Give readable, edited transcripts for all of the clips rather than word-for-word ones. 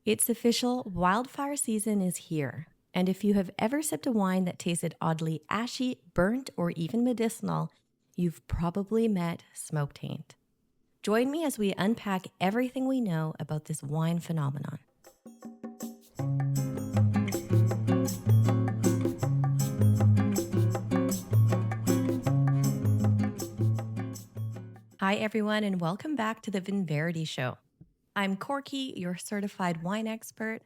It's official, wildfire season is here. And if you have ever sipped a wine that tasted oddly ashy, burnt, or even medicinal, you've probably met smoke taint. Join me as we unpack everything we know about this wine phenomenon. Hi, everyone, and welcome back to the VINVERITY Show. I'm Corky, your certified wine expert,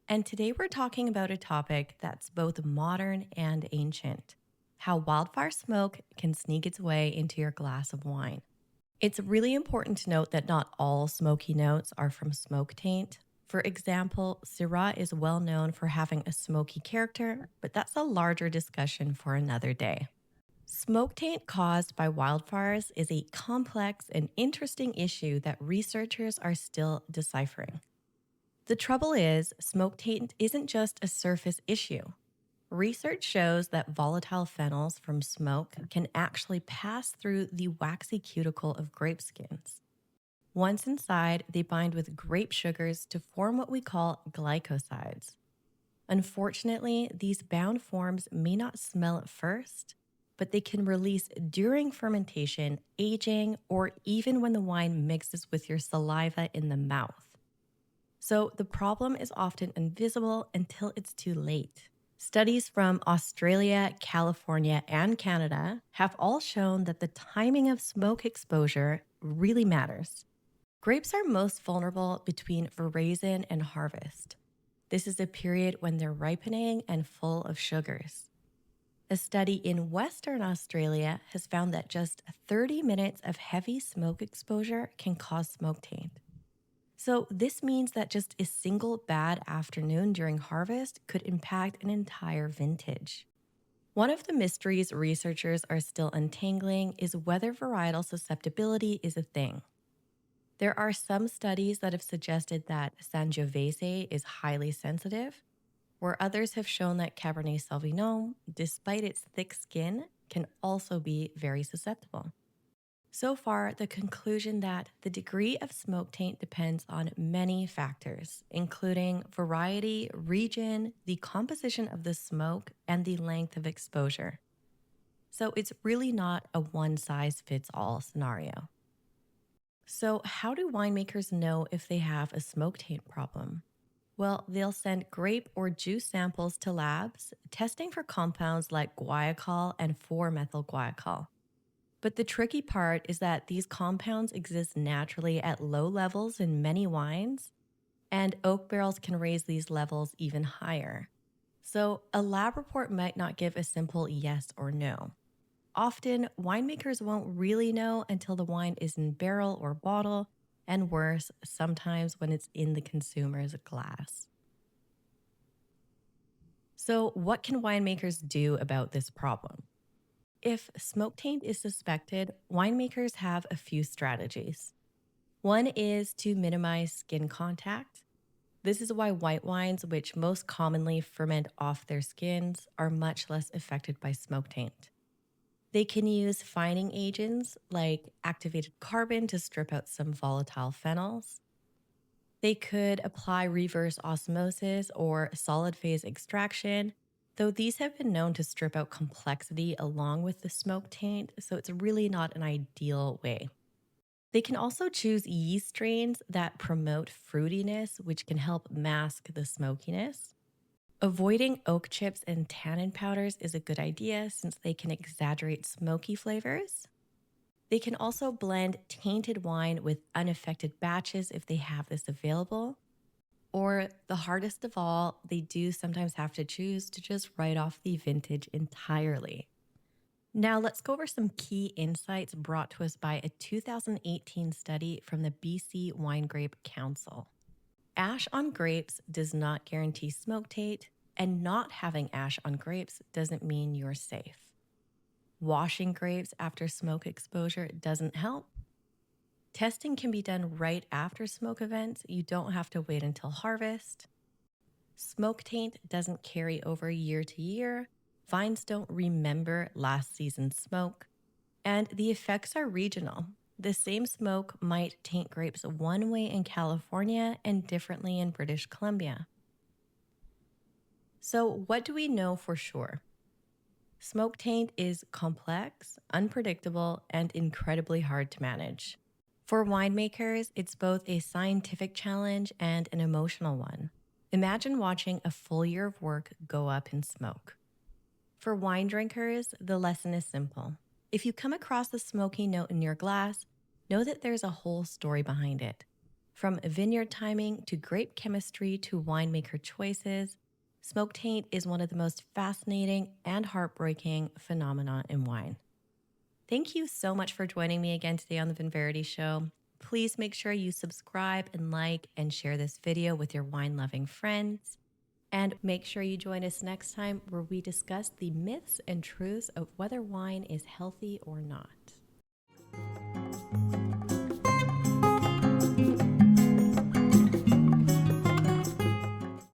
and today we're talking about a topic that's both modern and ancient: how wildfire smoke can sneak its way into your glass of wine. It's really important to note that not all smoky notes are from smoke taint. For example, Syrah is well known for having a smoky character, but that's a larger discussion for another day. Smoke taint caused by wildfires is a complex and interesting issue that researchers are still deciphering. The trouble is, smoke taint isn't just a surface issue. Research shows that volatile phenols from smoke can actually pass through the waxy cuticle of grape skins. Once inside, they bind with grape sugars to form what we call glycosides. Unfortunately, these bound forms may not smell at first, but they can release during fermentation, aging, or even when the wine mixes with your saliva in the mouth. So the problem is often invisible until it's too late. Studies from Australia, California, and Canada have all shown that the timing of smoke exposure really matters. Grapes are most vulnerable between veraison and harvest. This is a period when they're ripening and full of sugars. A study in Western Australia has found that just 30 minutes of heavy smoke exposure can cause smoke taint. So, this means that just a single bad afternoon during harvest could impact an entire vintage. One of the mysteries researchers are still untangling is whether varietal susceptibility is a thing. There are some studies that have suggested that Sangiovese is highly sensitive, where others have shown that Cabernet Sauvignon, despite its thick skin, can also be very susceptible. So far, the conclusion that the degree of smoke taint depends on many factors, including variety, region, the composition of the smoke, and the length of exposure. So it's really not a one size fits all scenario. So, how do winemakers know if they have a smoke taint problem? Well, they'll send grape or juice samples to labs, testing for compounds like guaiacol and 4-methyl guaiacol. But the tricky part is that these compounds exist naturally at low levels in many wines, and oak barrels can raise these levels even higher. So, a lab report might not give a simple yes or no. Often, winemakers won't really know until the wine is in barrel or bottle, and worse, sometimes when it's in the consumer's glass. So, what can winemakers do about this problem? If smoke taint is suspected, winemakers have a few strategies. One is to minimize skin contact. This is why white wines, which most commonly ferment off their skins, are much less affected by smoke taint. They can use fining agents like activated carbon to strip out some volatile phenols. They could apply reverse osmosis or solid phase extraction, though these have been known to strip out complexity along with the smoke taint, so it's really not an ideal way. They can also choose yeast strains that promote fruitiness, which can help mask the smokiness. Avoiding oak chips and tannin powders is a good idea since they can exaggerate smoky flavors. They can also blend tainted wine with unaffected batches if they have this available. Or, the hardest of all, they do sometimes have to choose to just write off the vintage entirely. Now, let's go over some key insights brought to us by a 2018 study from the BC Wine Grape Council. Ash on grapes does not guarantee smoke taint, and not having ash on grapes doesn't mean you're safe. Washing grapes after smoke exposure doesn't help. Testing can be done right after smoke events. You don't have to wait until harvest. Smoke taint doesn't carry over year to year. Vines don't remember last season's smoke. And the effects are regional. The same smoke might taint grapes one way in California and differently in British Columbia. So, what do we know for sure? Smoke taint is complex, unpredictable, and incredibly hard to manage. For winemakers, it's both a scientific challenge and an emotional one. Imagine watching a full year of work go up in smoke. For wine drinkers, the lesson is simple. If you come across a smoky note in your glass, know that there's a whole story behind it. From vineyard timing to grape chemistry to winemaker choices, smoke taint is one of the most fascinating and heartbreaking phenomena in wine. Thank you so much for joining me again today on the VINVERITY Show. Please make sure you subscribe and like and share this video with your wine-loving friends. And make sure you join us next time where we discuss the myths and truths of whether wine is healthy or not.